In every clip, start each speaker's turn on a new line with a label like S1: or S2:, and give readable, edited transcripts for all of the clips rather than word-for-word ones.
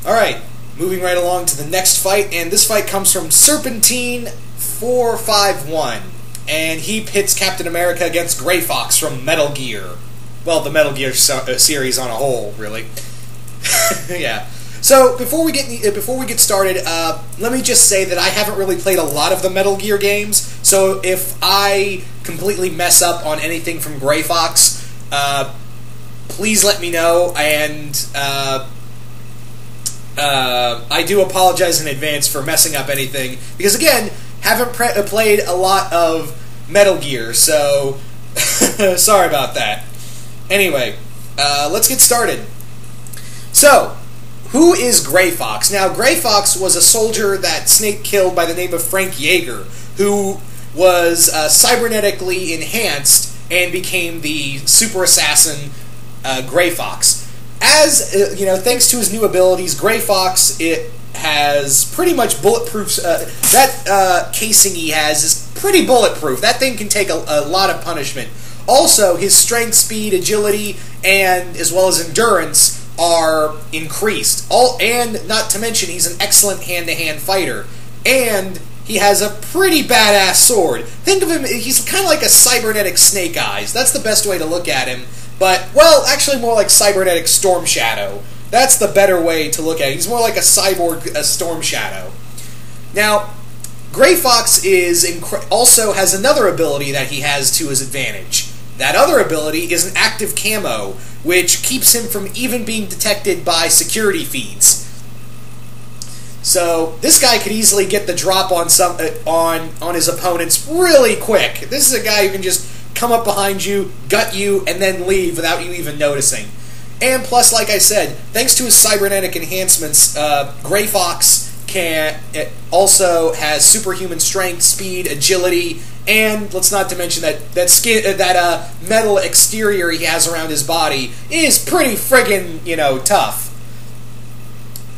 S1: Alright, moving right along to the next fight, and this fight comes from Serpentine451, and he pits Captain America against Gray Fox from Metal Gear. Well, the Metal Gear series on a whole, really. Yeah. So, before we get started, let me just say that I haven't really played a lot of the Metal Gear games, so if I completely mess up on anything from Gray Fox, please let me know, and I do apologize in advance for messing up anything, because again, haven't played a lot of Metal Gear, so sorry about that. Anyway, let's get started. So, who is Gray Fox? Now, Gray Fox was a soldier that Snake killed by the name of Frank Yeager, who was cybernetically enhanced and became the super assassin Gray Fox. As thanks to his new abilities, Gray Fox has pretty much bulletproof. That casing he has is pretty bulletproof. That thing can take a lot of punishment. Also, his strength, speed, agility, and as well as endurance are increased. And not to mention, he's an excellent hand-to-hand fighter. And he has a pretty badass sword. Think of him, he's kind of like a cybernetic Snake Eyes. That's the best way to look at him. But, well, actually more like cybernetic Storm Shadow. That's the better way to look at it. He's more like a cyborg Storm Shadow. Now, Gray Fox also has another ability that he has to his advantage. That other ability is an active camo, which keeps him from even being detected by security feeds. So this guy could easily get the drop on his opponents really quick. This is a guy who can just come up behind you, gut you, and then leave without you even noticing. And plus, like I said, thanks to his cybernetic enhancements, Gray Fox also has superhuman strength, speed, agility, and let's not to mention that metal exterior he has around his body is pretty friggin', tough.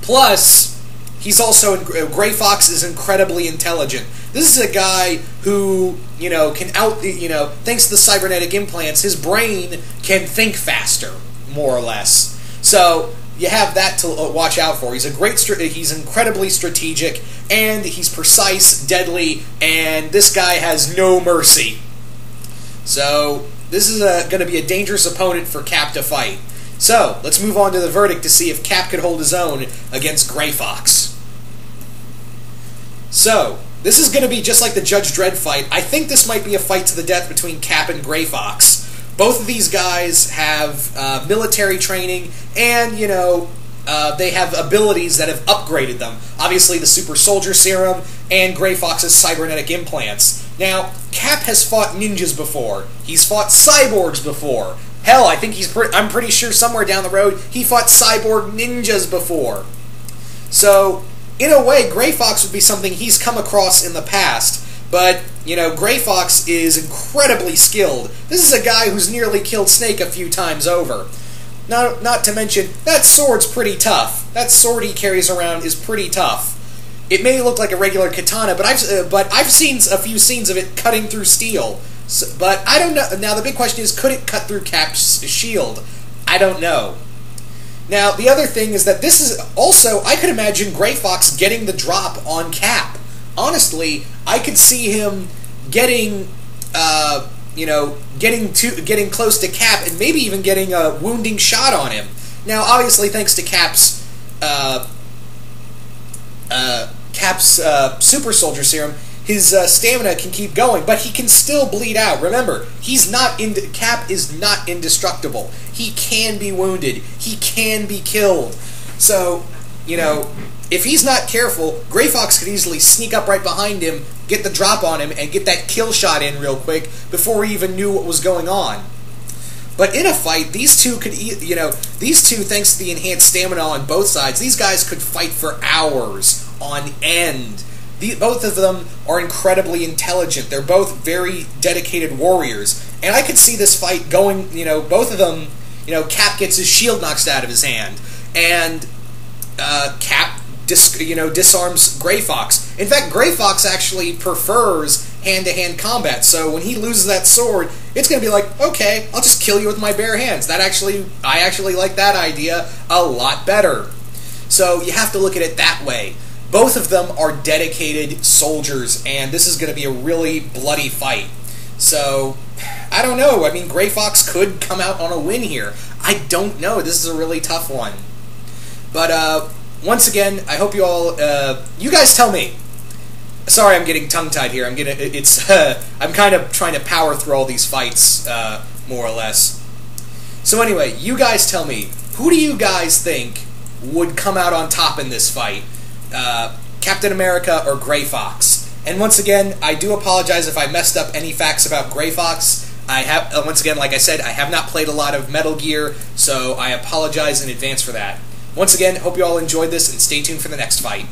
S1: Plus, Gray Fox is incredibly intelligent. This is a guy who, thanks to the cybernetic implants, his brain can think faster, more or less. So, you have that to watch out for. He's incredibly strategic, and he's precise, deadly, and this guy has no mercy. So, this is going to be a dangerous opponent for Cap to fight. So, let's move on to the verdict to see if Cap could hold his own against Gray Fox. So, this is going to be just like the Judge Dredd fight. I think this might be a fight to the death between Cap and Gray Fox. Both of these guys have military training, and, they have abilities that have upgraded them. Obviously, the Super Soldier Serum and Gray Fox's cybernetic implants. Now, Cap has fought ninjas before. He's fought cyborgs before. Hell, I think I'm pretty sure somewhere down the road he fought cyborg ninjas before. So, in a way, Gray Fox would be something he's come across in the past. But, Gray Fox is incredibly skilled. This is a guy who's nearly killed Snake a few times over. Not to mention, that sword's pretty tough. That sword he carries around is pretty tough. It may look like a regular katana, but I've seen a few scenes of it cutting through steel. So, but I don't know. Now, the big question is, could it cut through Cap's shield? I don't know. Now, the other thing is that this is also, I could imagine Gray Fox getting the drop on Cap. Honestly, I could see him getting close to Cap and maybe even getting a wounding shot on him. Now, obviously, thanks to Cap's Super Soldier Serum, his stamina can keep going, but he can still bleed out. Remember, Cap is not indestructible. He can be wounded. He can be killed. So, if he's not careful, Gray Fox could easily sneak up right behind him, get the drop on him, and get that kill shot in real quick before he even knew what was going on. But in a fight, these two, thanks to the enhanced stamina on both sides, these guys could fight for hours on end. Both of them are incredibly intelligent. They're both very dedicated warriors. And I could see this fight going, both of them, Cap gets his shield knocked out of his hand. And Cap disarms Gray Fox. In fact, Gray Fox actually prefers hand-to-hand combat, so when he loses that sword, it's going to be like, okay, I'll just kill you with my bare hands. I actually like that idea a lot better. So you have to look at it that way. Both of them are dedicated soldiers, and this is going to be a really bloody fight. So, I don't know. I mean, Gray Fox could come out on a win here. I don't know. This is a really tough one. But, once again, I hope you all, you guys tell me. Sorry, I'm getting tongue-tied here. I'm kind of trying to power through all these fights, more or less. So anyway, you guys tell me, who do you guys think would come out on top in this fight? Captain America or Gray Fox? And once again, I do apologize if I messed up any facts about Gray Fox. I have, once again, like I said, I have not played a lot of Metal Gear, so I apologize in advance for that. Once again, hope you all enjoyed this, and stay tuned for the next fight.